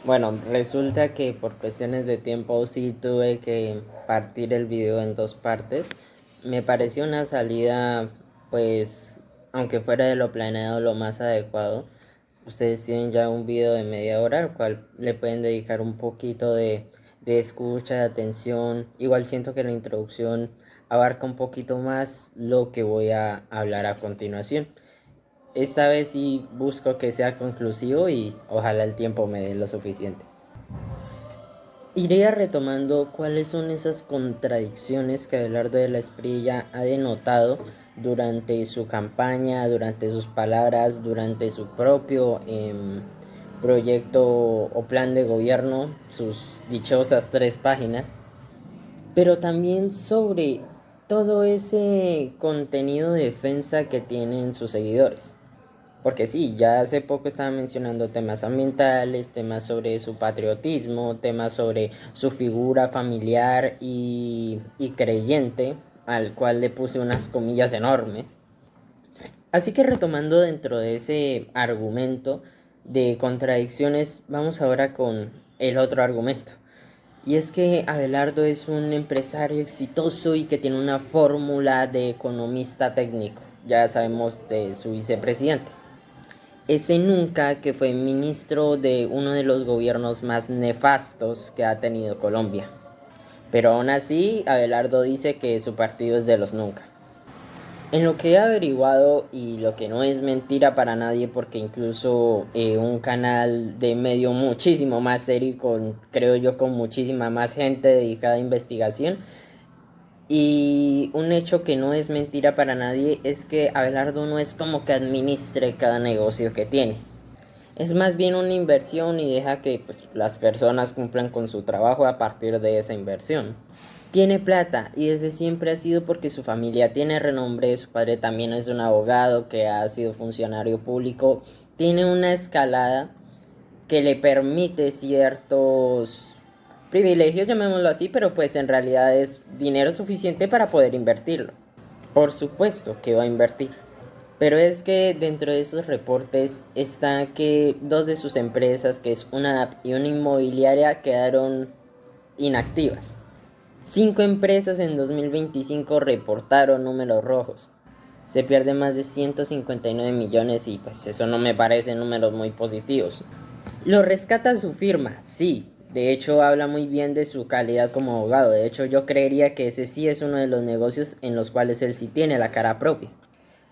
Bueno, resulta que por cuestiones de tiempo sí tuve que partir el video en dos partes. Me pareció una salida, pues, aunque fuera de lo planeado, lo más adecuado. Ustedes tienen ya un video de media hora, al cual le pueden dedicar un poquito de escucha, de atención. Igual siento que la introducción abarca un poquito más lo que voy a hablar a continuación. Esta vez sí busco que sea conclusivo y ojalá el tiempo me dé lo suficiente. Iré retomando cuáles son esas contradicciones que Abelardo de la Espriella ha denotado durante su campaña, durante sus palabras, durante su propio proyecto o plan de gobierno, sus dichosas 3 páginas, pero también sobre todo ese contenido de defensa que tienen sus seguidores. Porque sí, ya hace poco estaba mencionando temas ambientales, temas sobre su patriotismo, temas sobre su figura familiar y creyente, al cual le puse unas comillas enormes. Así que retomando dentro de ese argumento de contradicciones, vamos ahora con el otro argumento. Y es que Abelardo es un empresario exitoso y que tiene una fórmula de economista técnico. Ya sabemos de su vicepresidente. Ese nunca que fue ministro de uno de los gobiernos más nefastos que ha tenido Colombia. Pero aún así, Abelardo dice que su partido es de los nunca. En lo que he averiguado, y lo que no es mentira para nadie, porque incluso un canal de medio muchísimo más serio y con, creo yo, con muchísima más gente dedicada a investigación, y un hecho que no es mentira para nadie es que Abelardo no es como que administre cada negocio que tiene. Es más bien una inversión y deja que pues, las personas cumplan con su trabajo a partir de esa inversión. Tiene plata y desde siempre ha sido porque su familia tiene renombre, su padre también es un abogado que ha sido funcionario público, tiene una escalada que le permite ciertos privilegios, llamémoslo así, pero pues en realidad es dinero suficiente para poder invertirlo. Por supuesto que va a invertir. Pero es que dentro de esos reportes está que dos de sus empresas, que es una app y una inmobiliaria, quedaron inactivas. 5 empresas en 2025 reportaron números rojos. Se pierden más de 159 millones y pues eso no me parece números muy positivos. Lo rescata su firma, sí. De hecho habla muy bien de su calidad como abogado. De hecho yo creería que ese sí es uno de los negocios en los cuales él sí tiene la cara propia.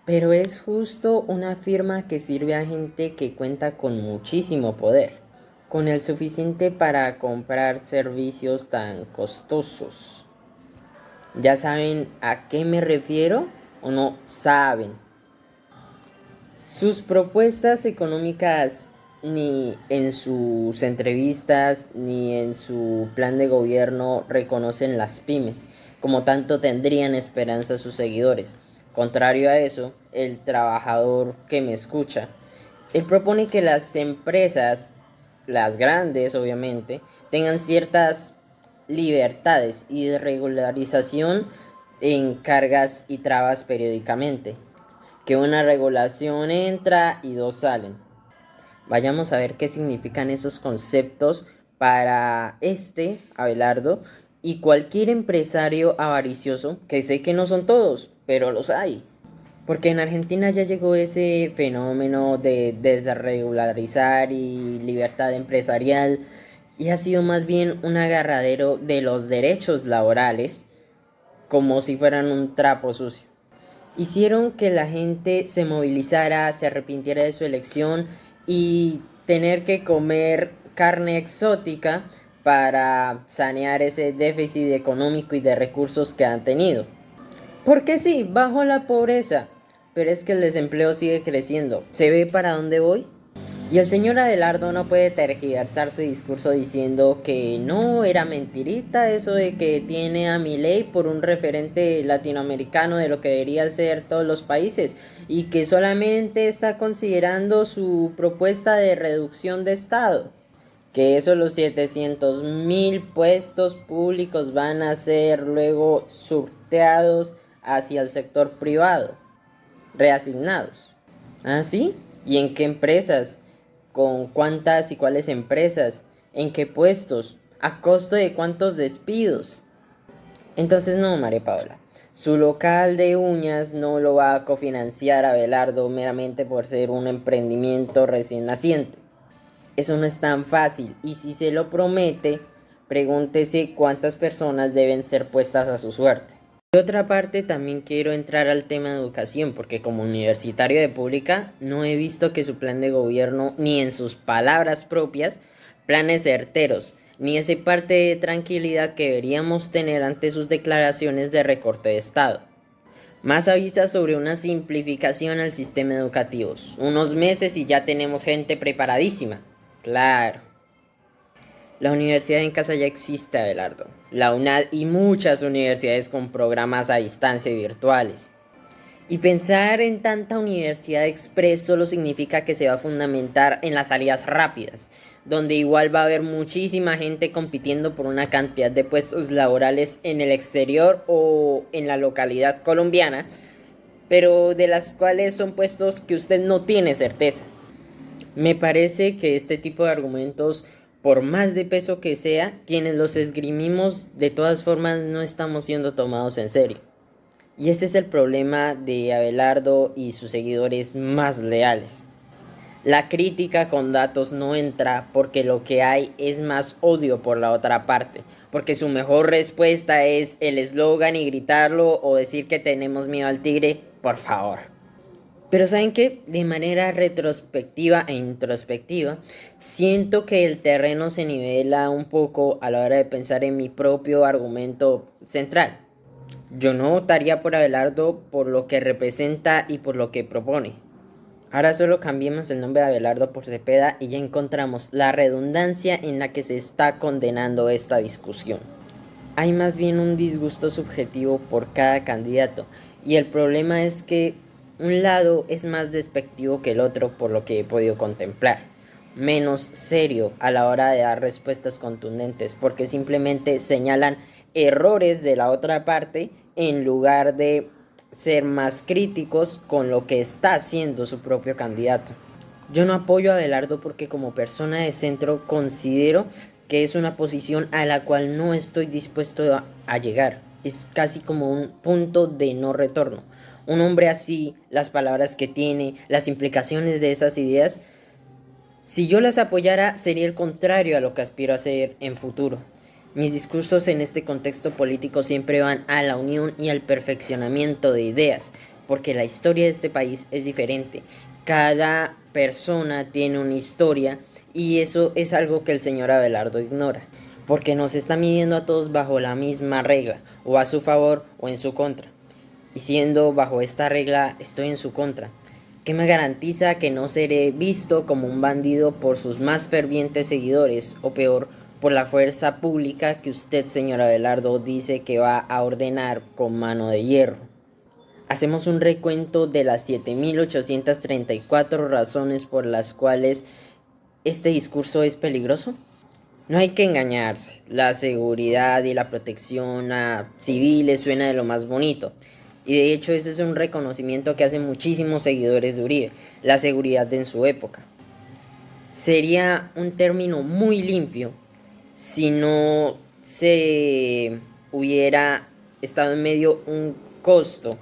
Pero es justo una firma que sirve a gente que cuenta con muchísimo poder, con el suficiente para comprar servicios tan costosos. ¿Ya saben a qué me refiero o no saben? Sus propuestas económicas ni en sus entrevistas ni en su plan de gobierno reconocen las pymes, como tanto tendrían esperanza sus seguidores. Contrario a eso, el trabajador que me escucha, él propone que las empresas, las grandes obviamente, tengan ciertas libertades y de regularización en cargas y trabas periódicamente, que una regulación entra y dos salen. Vayamos a ver qué significan esos conceptos para Abelardo, y cualquier empresario avaricioso, que sé que no son todos, pero los hay. Porque en Argentina ya llegó ese fenómeno de desregularizar y libertad empresarial, y ha sido más bien un agarradero de los derechos laborales como si fueran un trapo sucio. Hicieron que la gente se movilizara, se arrepintiera de su elección y tener que comer carne exótica para sanear ese déficit económico y de recursos que han tenido. Porque sí, bajo la pobreza, pero es que el desempleo sigue creciendo. ¿Se ve para dónde voy? Y el señor Abelardo no puede tergiversar su discurso diciendo que no era mentirita eso de que tiene a Milei por un referente latinoamericano de lo que deberían ser todos los países y que solamente está considerando su propuesta de reducción de Estado. Que esos los 700.000 puestos públicos van a ser luego sorteados hacia el sector privado, reasignados. ¿Ah, sí? ¿Y en qué empresas? ¿Con cuántas y cuáles empresas? ¿En qué puestos? ¿A costo de cuántos despidos? Entonces no, María Paula. Su local de uñas no lo va a cofinanciar Abelardo meramente por ser un emprendimiento recién naciente. Eso no es tan fácil y si se lo promete, pregúntese cuántas personas deben ser puestas a su suerte. De otra parte, también quiero entrar al tema de educación, porque como universitario de pública no he visto que su plan de gobierno, ni en sus palabras propias, planes certeros, ni ese parte de tranquilidad que deberíamos tener ante sus declaraciones de recorte de Estado. Más avisa sobre una simplificación al sistema educativo. Unos meses y ya tenemos gente preparadísima. Claro. La universidad en casa ya existe, Abelardo. La UNAD y muchas universidades con programas a distancia y virtuales. Y pensar en tanta universidad express solo significa que se va a fundamentar en las salidas rápidas, donde igual va a haber muchísima gente compitiendo por una cantidad de puestos laborales en el exterior o en la localidad colombiana, pero de las cuales son puestos que usted no tiene certeza. Me parece que este tipo de argumentos, por más de peso que sea, quienes los esgrimimos de todas formas no estamos siendo tomados en serio. Y ese es el problema de Abelardo y sus seguidores más leales. La crítica con datos no entra porque lo que hay es más odio por la otra parte, porque su mejor respuesta es el eslogan y gritarlo o decir que tenemos miedo al tigre, por favor. Pero ¿saben qué? De manera retrospectiva e introspectiva, siento que el terreno se nivela un poco a la hora de pensar en mi propio argumento central. Yo no votaría por Abelardo por lo que representa y por lo que propone. Ahora solo cambiemos el nombre de Abelardo por Cepeda y ya encontramos la redundancia en la que se está condenando esta discusión. Hay más bien un disgusto subjetivo por cada candidato y el problema es que un lado es más despectivo que el otro por lo que he podido contemplar, menos serio a la hora de dar respuestas contundentes porque simplemente señalan errores de la otra parte en lugar de ser más críticos con lo que está haciendo su propio candidato. Yo no apoyo a Abelardo porque como persona de centro considero que es una posición a la cual no estoy dispuesto a llegar. Es casi como un punto de no retorno. Un hombre así, las palabras que tiene, las implicaciones de esas ideas, si yo las apoyara sería el contrario a lo que aspiro a hacer en futuro. Mis discursos en este contexto político siempre van a la unión y al perfeccionamiento de ideas, porque la historia de este país es diferente. Cada persona tiene una historia y eso es algo que el señor Abelardo ignora, porque nos está midiendo a todos bajo la misma regla, o a su favor o en su contra. Y siendo bajo esta regla estoy en su contra. ¿Qué me garantiza que no seré visto como un bandido por sus más fervientes seguidores o peor, por la fuerza pública que usted, señor Abelardo, dice que va a ordenar con mano de hierro? Hacemos un recuento de las 7.834 razones por las cuales este discurso es peligroso. No hay que engañarse, la seguridad y la protección a civiles suena de lo más bonito. Y de hecho ese es un reconocimiento que hacen muchísimos seguidores de Uribe, la seguridad en su época. Sería un término muy limpio si no se hubiera estado en medio un costo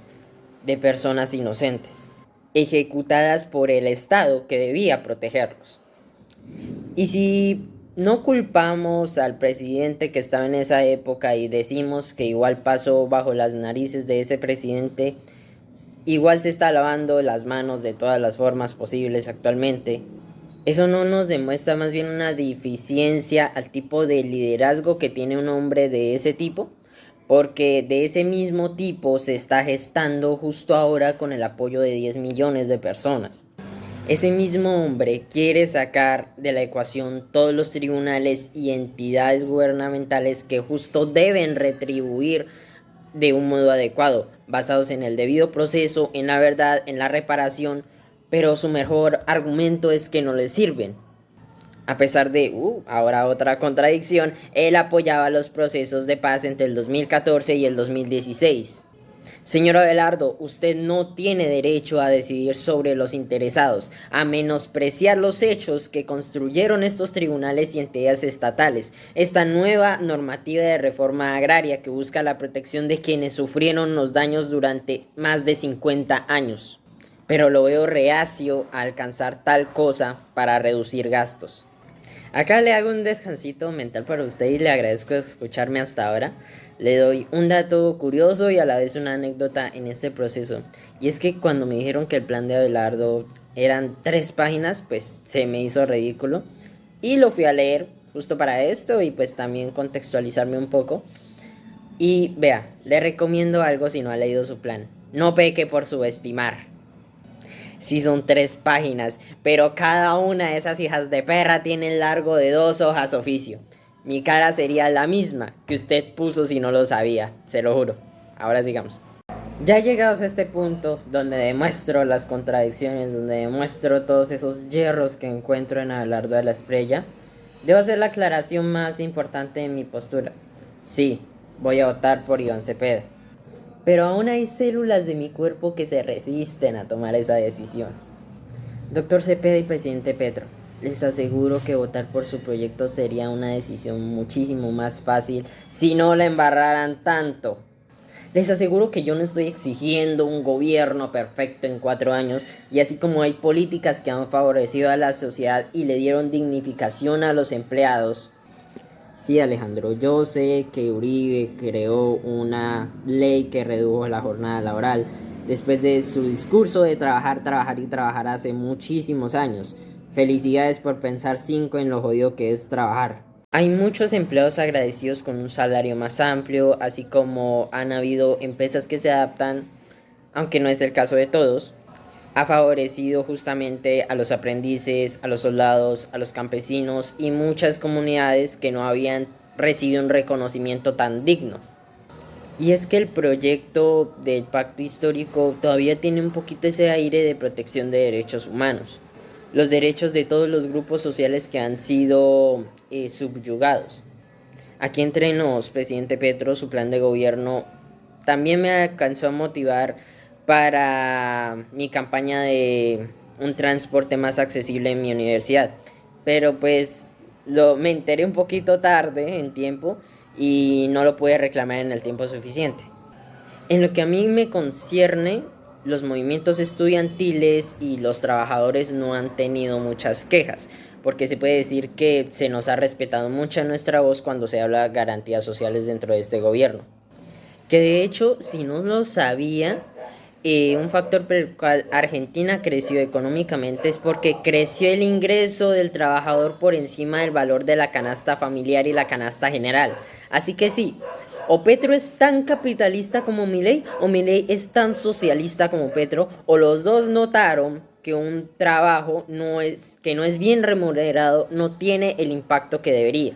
de personas inocentes, ejecutadas por el Estado que debía protegerlos. Y si no culpamos al presidente que estaba en esa época y decimos que igual pasó bajo las narices de ese presidente, igual se está lavando las manos de todas las formas posibles actualmente. Eso no nos demuestra más bien una deficiencia al tipo de liderazgo que tiene un hombre de ese tipo, porque de ese mismo tipo se está gestando justo ahora con el apoyo de 10 millones de personas. Ese mismo hombre quiere sacar de la ecuación todos los tribunales y entidades gubernamentales que justo deben retribuir de un modo adecuado, basados en el debido proceso, en la verdad, en la reparación, pero su mejor argumento es que no le sirven. A pesar de, ahora otra contradicción, él apoyaba los procesos de paz entre el 2014 y el 2016. Señor Abelardo, usted no tiene derecho a decidir sobre los interesados, a menospreciar los hechos que construyeron estos tribunales y entidades estatales. Esta nueva normativa de reforma agraria que busca la protección de quienes sufrieron los daños durante más de 50 años. Pero lo veo reacio a alcanzar tal cosa para reducir gastos. Acá le hago un descansito mental para usted y le agradezco escucharme hasta ahora. Le doy un dato curioso y a la vez una anécdota en este proceso. Y es que cuando me dijeron que el plan de Abelardo eran 3 páginas, pues se me hizo ridículo. Y lo fui a leer justo para esto y pues también contextualizarme un poco. Y vea, le recomiendo algo si no ha leído su plan. No peque por subestimar. Sí son 3 páginas, pero cada una de esas hijas de perra tiene el largo de 2 hojas oficio. Mi cara sería la misma que usted puso si no lo sabía, se lo juro. Ahora sigamos. Ya llegados a este punto, donde demuestro las contradicciones, donde demuestro todos esos hierros que encuentro en Abelardo de la Espriella, debo hacer la aclaración más importante de mi postura. Sí, voy a votar por Iván Cepeda. Pero aún hay células de mi cuerpo que se resisten a tomar esa decisión. Doctor Cepeda y presidente Petro, les aseguro que votar por su proyecto sería una decisión muchísimo más fácil si no la embarraran tanto. Les aseguro que yo no estoy exigiendo un gobierno perfecto en 4 años, y así como hay políticas que han favorecido a la sociedad y le dieron dignificación a los empleados. Sí, Alejandro, yo sé que Uribe creó una ley que redujo la jornada laboral después de su discurso de trabajar, trabajar y trabajar hace muchísimos años. Felicidades por pensar 5 en lo jodido que es trabajar. Hay muchos empleados agradecidos con un salario más amplio, así como han habido empresas que se adaptan, aunque no es el caso de todos. Ha favorecido justamente a los aprendices, a los soldados, a los campesinos y muchas comunidades que no habían recibido un reconocimiento tan digno. Y es que el proyecto del pacto histórico todavía tiene un poquito ese aire de protección de derechos humanos, los derechos de todos los grupos sociales que han sido subyugados. Aquí entre nos, presidente Petro, su plan de gobierno también me alcanzó a motivar para mi campaña de un transporte más accesible en mi universidad. Pero pues me enteré un poquito tarde en tiempo y no lo pude reclamar en el tiempo suficiente. En lo que a mí me concierne, los movimientos estudiantiles y los trabajadores no han tenido muchas quejas, porque se puede decir que se nos ha respetado mucho nuestra voz cuando se habla de garantías sociales dentro de este gobierno. Que de hecho, si no lo sabía, un factor por el cual Argentina creció económicamente es porque creció el ingreso del trabajador por encima del valor de la canasta familiar y la canasta general. Así que sí, o Petro es tan capitalista como Milei, o Milei es tan socialista como Petro, o los dos notaron que un trabajo que no es bien remunerado no tiene el impacto que debería.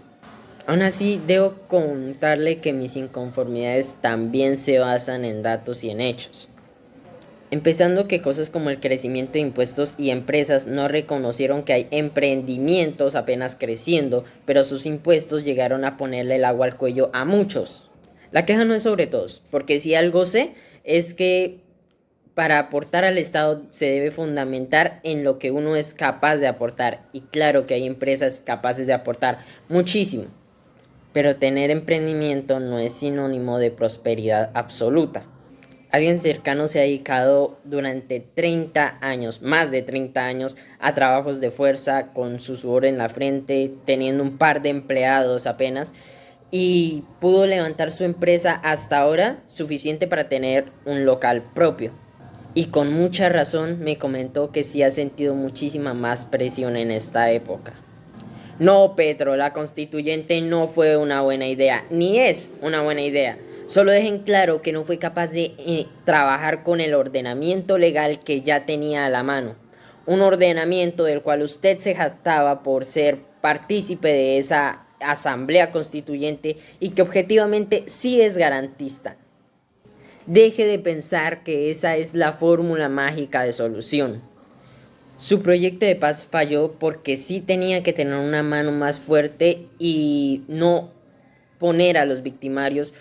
Aún así, debo contarle que mis inconformidades también se basan en datos y en hechos. Empezando que cosas como el crecimiento de impuestos y empresas no reconocieron que hay emprendimientos apenas creciendo, pero sus impuestos llegaron a ponerle el agua al cuello a muchos. La queja no es sobre todos, porque si algo sé es que para aportar al Estado se debe fundamentar en lo que uno es capaz de aportar. Y claro que hay empresas capaces de aportar muchísimo, pero tener emprendimiento no es sinónimo de prosperidad absoluta. Alguien cercano se ha dedicado durante 30 años, más de 30 años, a trabajos de fuerza con su sudor en la frente, teniendo un par de empleados apenas, y pudo levantar su empresa hasta ahora suficiente para tener un local propio. Y con mucha razón me comentó que sí ha sentido muchísima más presión en esta época. No, Petro, la constituyente no fue una buena idea, ni es una buena idea. Solo dejen claro que no fue capaz de trabajar con el ordenamiento legal que ya tenía a la mano. Un ordenamiento del cual usted se jactaba por ser partícipe de esa asamblea constituyente y que objetivamente sí es garantista. Deje de pensar que esa es la fórmula mágica de solución. Su proyecto de paz falló porque sí tenía que tener una mano más fuerte y no poner a los victimarios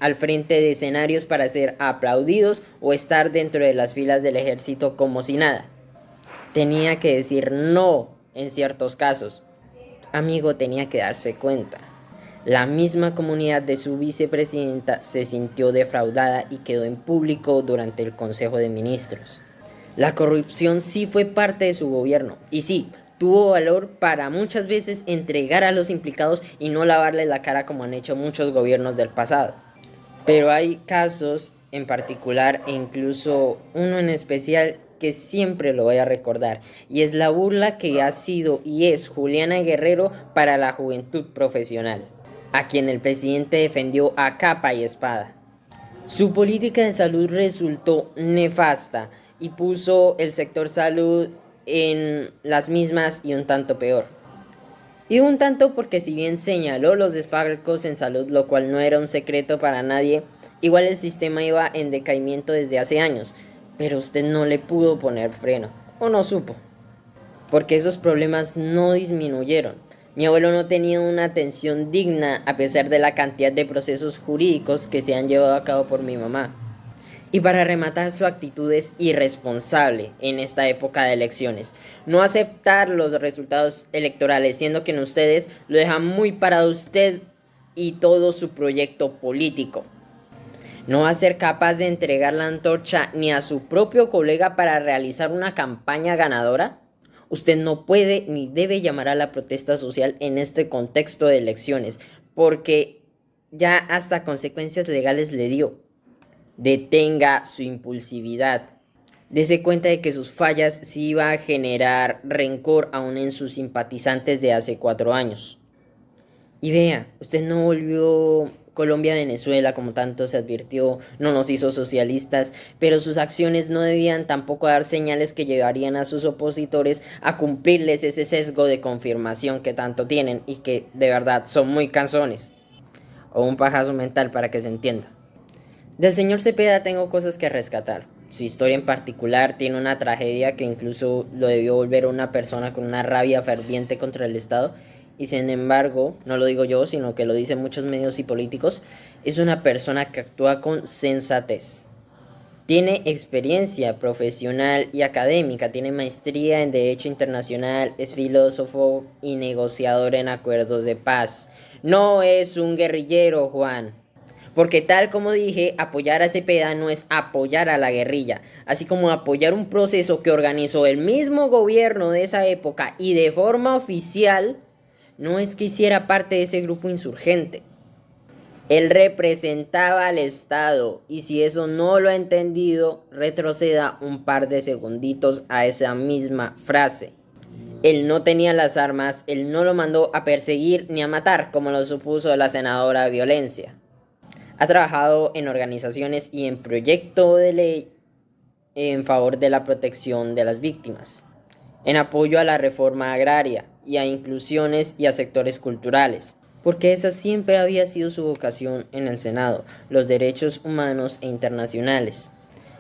al frente de escenarios para ser aplaudidos o estar dentro de las filas del ejército como si nada. Tenía que decir no en ciertos casos. Amigo, tenía que darse cuenta. La misma comunidad de su vicepresidenta se sintió defraudada y quedó en público durante el Consejo de Ministros. La corrupción sí fue parte de su gobierno y sí, tuvo valor para muchas veces entregar a los implicados y no lavarle la cara como han hecho muchos gobiernos del pasado. Pero hay casos en particular e incluso uno en especial que siempre lo voy a recordar, y es la burla que ha sido y es Juliana Guerrero para la juventud profesional, a quien el presidente defendió a capa y espada. Su política de salud resultó nefasta y puso el sector salud en las mismas y un tanto peor. Y un tanto porque si bien señaló los desfalcos en salud, lo cual no era un secreto para nadie, igual el sistema iba en decaimiento desde hace años, pero usted no le pudo poner freno, o no supo, porque esos problemas no disminuyeron. Mi abuelo no tenía una atención digna a pesar de la cantidad de procesos jurídicos que se han llevado a cabo por mi mamá. Y para rematar, su actitud es irresponsable en esta época de elecciones. No aceptar los resultados electorales, siendo que en ustedes lo deja muy parado usted y todo su proyecto político. No va a ser capaz de entregar la antorcha ni a su propio colega para realizar una campaña ganadora. Usted no puede ni debe llamar a la protesta social en este contexto de elecciones, porque ya hasta consecuencias legales le dio. Detenga su impulsividad. Dese cuenta de que sus fallas sí iban a generar rencor aún en sus simpatizantes de hace 4 años. Y vea, usted no volvió Colombia a Venezuela como tanto se advirtió, no nos hizo socialistas, pero sus acciones no debían tampoco dar señales que llevarían a sus opositores a cumplirles ese sesgo de confirmación que tanto tienen y que de verdad son muy cansones. O un pajazo mental para que se entienda. Del señor Cepeda tengo cosas que rescatar. Su historia en particular tiene una tragedia que incluso lo debió volver una persona con una rabia ferviente contra el Estado, y sin embargo, no lo digo yo, sino que lo dicen muchos medios y políticos, es una persona que actúa con sensatez. Tiene experiencia profesional y académica, tiene maestría en Derecho Internacional, es filósofo y negociador en acuerdos de paz. No es un guerrillero, Juan. Porque tal como dije, apoyar a Cepeda no es apoyar a la guerrilla, así como apoyar un proceso que organizó el mismo gobierno de esa época y de forma oficial, no es que hiciera parte de ese grupo insurgente. Él representaba al Estado y si eso no lo ha entendido, retroceda un par de segunditos a esa misma frase. Él no tenía las armas, él no lo mandó a perseguir ni a matar, como lo supuso la senadora Violencia. Ha trabajado en organizaciones y en proyectos de ley en favor de la protección de las víctimas, en apoyo a la reforma agraria y a inclusiones y a sectores culturales, porque esa siempre había sido su vocación en el Senado, los derechos humanos e internacionales.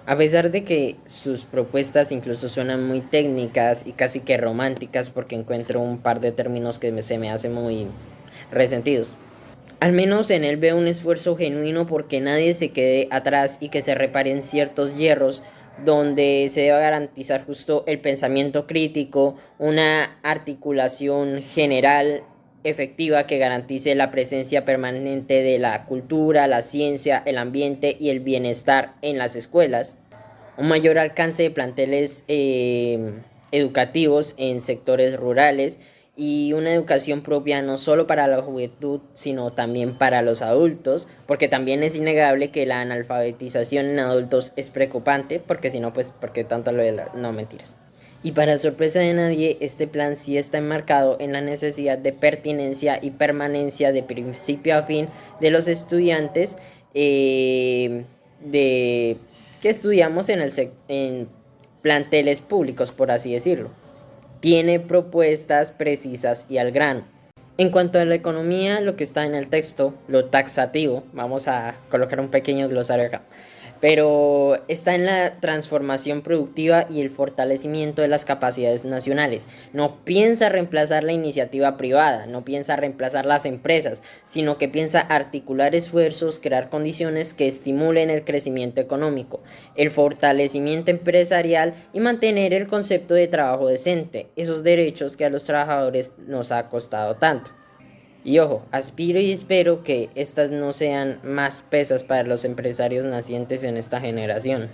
A pesar de que sus propuestas incluso suenan muy técnicas y casi que románticas, porque encuentro un par de términos que se me hacen muy resentidos. Al menos en él veo un esfuerzo genuino porque nadie se quede atrás y que se reparen ciertos hierros donde se deba garantizar justo el pensamiento crítico, una articulación general efectiva que garantice la presencia permanente de la cultura, la ciencia, el ambiente y el bienestar en las escuelas, un mayor alcance de planteles educativos en sectores rurales y una educación propia no solo para la juventud, sino también para los adultos, porque también es innegable que la analfabetización en adultos es preocupante, porque si no, pues, porque tanto lo de no, mentiras. Y para sorpresa de nadie, este plan sí está enmarcado en la necesidad de pertinencia y permanencia de principio a fin de los estudiantes de que estudiamos en planteles públicos, por así decirlo. Tiene propuestas precisas y al grano. En cuanto a la economía, lo que está en el texto, lo taxativo, vamos a colocar un pequeño glosario acá. pero está en la transformación productiva y el fortalecimiento de las capacidades nacionales. No piensa reemplazar la iniciativa privada, no piensa reemplazar las empresas, sino que piensa articular esfuerzos, crear condiciones que estimulen el crecimiento económico, el fortalecimiento empresarial y mantener el concepto de trabajo decente, esos derechos que a los trabajadores nos ha costado tanto. Y ojo, aspiro y espero que estas no sean más pesas para los empresarios nacientes en esta generación,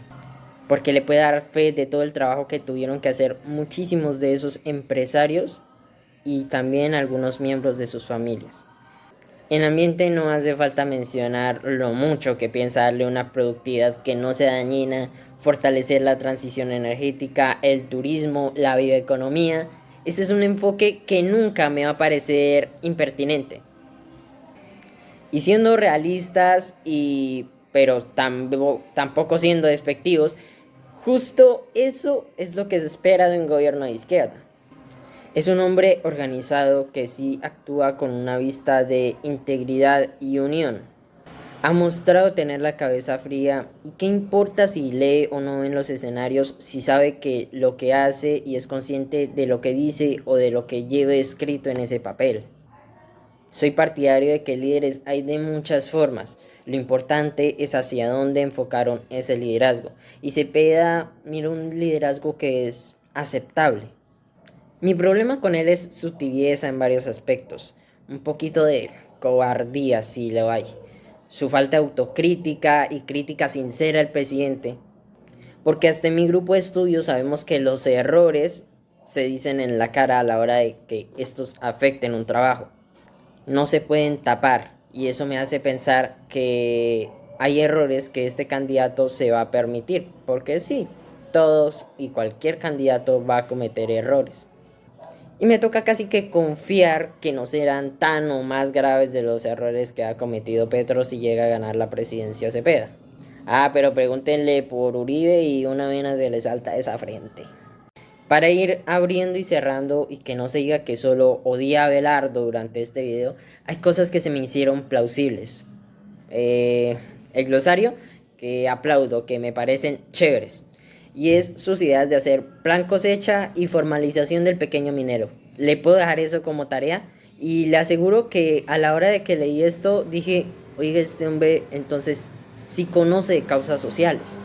porque le puede dar fe de todo el trabajo que tuvieron que hacer muchísimos de esos empresarios y también algunos miembros de sus familias. En ambiente no hace falta mencionar lo mucho que piensa darle una productividad que no sea dañina, fortalecer la transición energética, el turismo, la bioeconomía. Ese es un enfoque que nunca me va a parecer impertinente. Y siendo realistas pero tampoco siendo despectivos, justo eso es lo que se espera de un gobierno de izquierda. Es un hombre organizado que sí actúa con una vista de integridad y unión. Ha mostrado tener la cabeza fría y qué importa si lee o no en los escenarios si sabe que lo que hace y es consciente de lo que dice o de lo que lleve escrito en ese papel. Soy partidario de que líderes hay de muchas formas. Lo importante es hacia dónde enfocaron ese liderazgo. Y Cepeda mira un liderazgo que es aceptable. Mi problema con él es su tibieza en varios aspectos. Un poquito de cobardía si lo hay. Su falta de autocrítica y crítica sincera al presidente. Porque hasta en mi grupo de estudio sabemos que los errores se dicen en la cara a la hora de que estos afecten un trabajo. No se pueden tapar y eso me hace pensar que hay errores que este candidato se va a permitir, porque sí, todos y cualquier candidato va a cometer errores. Y me toca casi que confiar que no serán tan o más graves de los errores que ha cometido Petro si llega a ganar la presidencia Cepeda. Ah, pero pregúntenle por Uribe y una vena se le salta esa frente. Para ir abriendo y cerrando y que no se diga que solo odié a Abelardo durante este video, hay cosas que se me hicieron plausibles. El glosario, que aplaudo, que me parecen chéveres. Y es sus ideas de hacer plan cosecha y formalización del pequeño minero. Le puedo dejar eso como tarea y le aseguro que a la hora de que leí esto dije, oiga, este hombre entonces sí conoce causas sociales.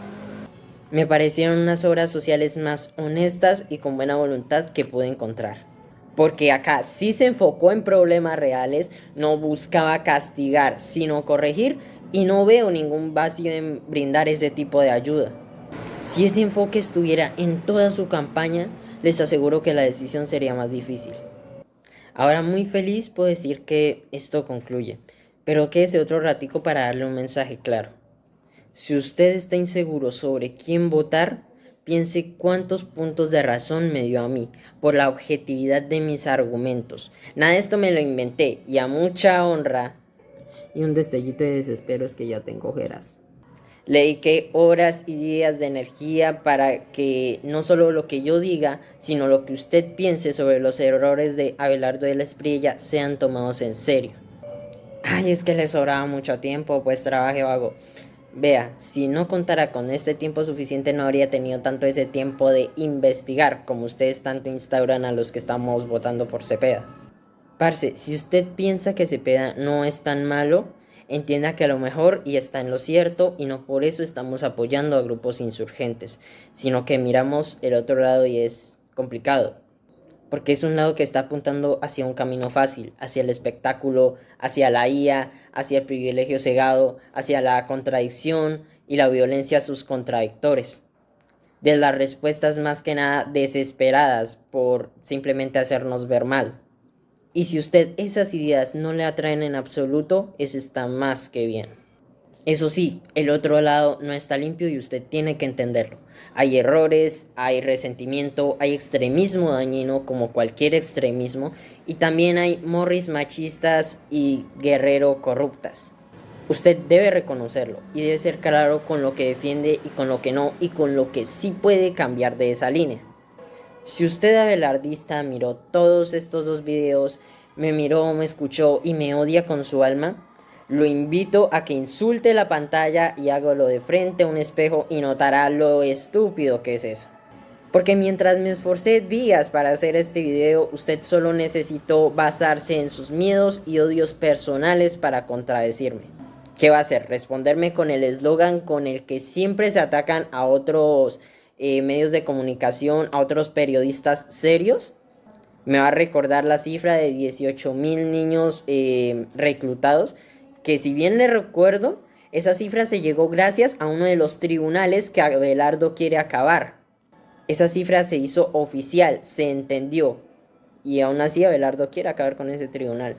Me parecieron unas obras sociales más honestas y con buena voluntad que pude encontrar. Porque acá sí se enfocó en problemas reales, no buscaba castigar, sino corregir, y no veo ningún vacío en brindar ese tipo de ayuda. Si ese enfoque estuviera en toda su campaña, les aseguro que la decisión sería más difícil. Ahora muy feliz puedo decir que esto concluye, pero quédese otro ratico para darle un mensaje claro. Si usted está inseguro sobre quién votar, piense cuántos puntos de razón me dio a mí, por la objetividad de mis argumentos. Nada de esto me lo inventé, y a mucha honra. Y un destellito de desespero es que ya tengo ojeras. Le dediqué horas y días de energía para que no solo lo que yo diga, sino lo que usted piense sobre los errores de Abelardo de la Espriella sean tomados en serio. Ay, es que le sobraba mucho tiempo, pues trabaje vago. Vea, si no contara con este tiempo suficiente no habría tenido tanto ese tiempo de investigar como ustedes tanto instauran a los que estamos votando por Cepeda. Parce, si usted piensa que Cepeda no es tan malo, entienda que a lo mejor y está en lo cierto y no por eso estamos apoyando a grupos insurgentes, sino que miramos el otro lado y es complicado. Porque es un lado que está apuntando hacia un camino fácil, hacia el espectáculo, hacia la IA, hacia el privilegio cegado, hacia la contradicción y la violencia a sus contradictores. De las respuestas más que nada desesperadas por simplemente hacernos ver mal. Y si usted esas ideas no le atraen en absoluto, eso está más que bien. Eso sí, el otro lado no está limpio y usted tiene que entenderlo. Hay errores, hay resentimiento, hay extremismo dañino como cualquier extremismo y también hay morris machistas y guerrero corruptas. Usted debe reconocerlo y debe ser claro con lo que defiende y con lo que no y con lo que sí puede cambiar de esa línea. Si usted abelardista miró todos estos dos videos, me miró, me escuchó y me odia con su alma, Lo invito a que insulte la pantalla y hágalo de frente a un espejo y notará lo estúpido que es eso. Porque mientras me esforcé días para hacer este video, usted solo necesitó basarse en sus miedos y odios personales para contradecirme. ¿Qué va a hacer? ¿Responderme con el eslogan con el que siempre se atacan a otros medios de comunicación, a otros periodistas serios? ¿Me va a recordar la cifra de 18.000 niños reclutados? Que si bien le recuerdo, esa cifra se llegó gracias a uno de los tribunales que Abelardo quiere acabar. Esa cifra se hizo oficial, se entendió. Y aún así Abelardo quiere acabar con ese tribunal.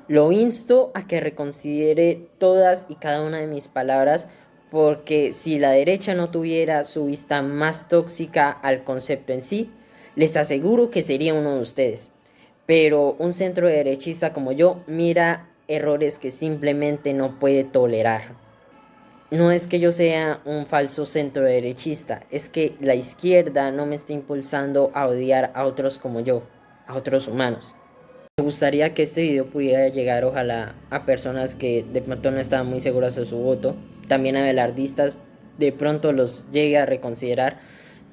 Lo insto a que reconsidere todas y cada una de mis palabras, porque si la derecha no tuviera su vista más tóxica al concepto en sí, les aseguro que sería uno de ustedes. Pero un centro derechista como yo mira errores que simplemente no puede tolerar. No es que yo sea un falso centro derechista, es que la izquierda no me está impulsando a odiar a otros como yo, a otros humanos. Me gustaría que este video pudiera llegar, ojalá, a personas que de pronto no estaban muy seguras de su voto, también a velardistas, de pronto los llegue a reconsiderar,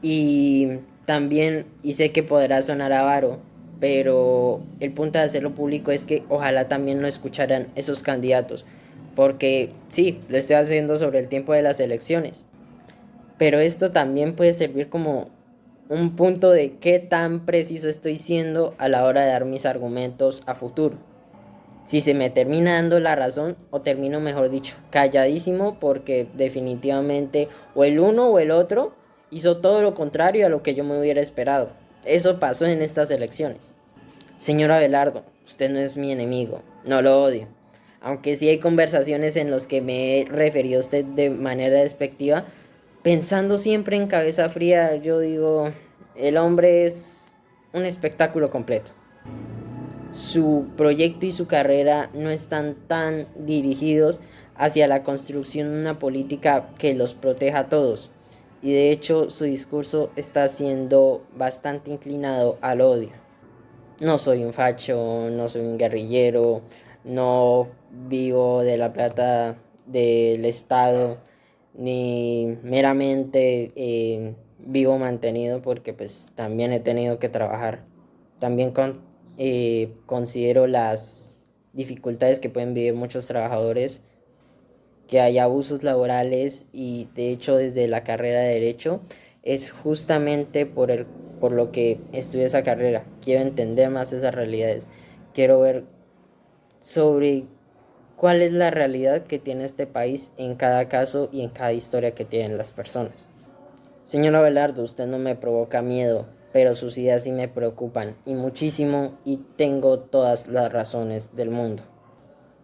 y también, y sé que podrá sonar avaro, pero el punto de hacerlo público es que ojalá también lo escucharan esos candidatos, porque sí, lo estoy haciendo sobre el tiempo de las elecciones, pero esto también puede servir como un punto de qué tan preciso estoy siendo a la hora de dar mis argumentos a futuro. Si se me termina dando la razón, o termino, mejor dicho, calladísimo, porque definitivamente o el uno o el otro hizo todo lo contrario a lo que yo me hubiera esperado. Eso pasó en estas elecciones. Señor Abelardo, usted no es mi enemigo, no lo odio. Aunque sí hay conversaciones en las que me he referido a usted de manera despectiva, pensando siempre en cabeza fría, yo digo, el hombre es un espectáculo completo. Su proyecto y su carrera no están tan dirigidos hacia la construcción de una política que los proteja a todos. Y de hecho su discurso está siendo bastante inclinado al odio. No soy un facho, no soy un guerrillero, no vivo de la plata del Estado, ni meramente vivo mantenido, porque pues también he tenido que trabajar. También considero las dificultades que pueden vivir muchos trabajadores, que hay abusos laborales, y de hecho desde la carrera de Derecho es justamente por lo que estudio esa carrera. Quiero entender más esas realidades. Quiero ver sobre cuál es la realidad que tiene este país en cada caso y en cada historia que tienen las personas. Señor Abelardo, usted no me provoca miedo, pero sus ideas sí me preocupan, y muchísimo, y tengo todas las razones del mundo.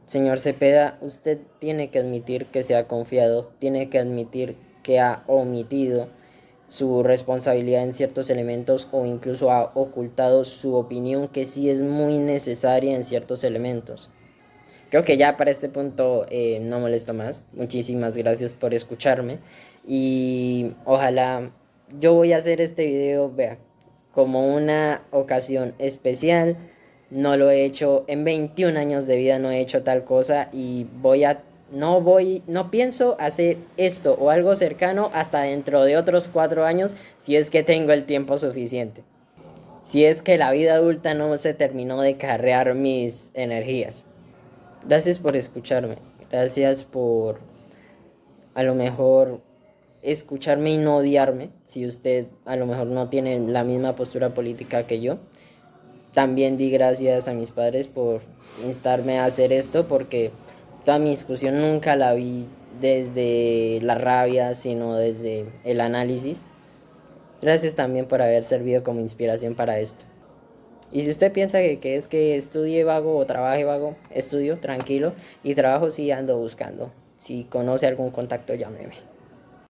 Señor Cepeda, usted tiene que admitir que se ha confiado, tiene que admitir que ha omitido su responsabilidad en ciertos elementos, o incluso ha ocultado su opinión, que sí es muy necesaria en ciertos elementos. Creo que ya para este punto no molesto más. Muchísimas gracias por escucharme, y ojalá yo voy a hacer este video, vea, como una ocasión especial. No lo he hecho en 21 años de vida, no he hecho tal cosa, y no pienso hacer esto o algo cercano hasta dentro de otros 4 años, si es que tengo el tiempo suficiente. Si es que la vida adulta no se terminó de carrear mis energías. Gracias por escucharme. Gracias por a lo mejor escucharme y no odiarme. Si usted a lo mejor no tiene la misma postura política que yo. También di gracias a mis padres por instarme a hacer esto, porque toda mi discusión nunca la vi desde la rabia, sino desde el análisis. Gracias también por haber servido como inspiración para esto. Y si usted piensa que es que estudie vago o trabaje vago, estudio tranquilo, y trabajo sí ando buscando. Si conoce algún contacto, llámeme.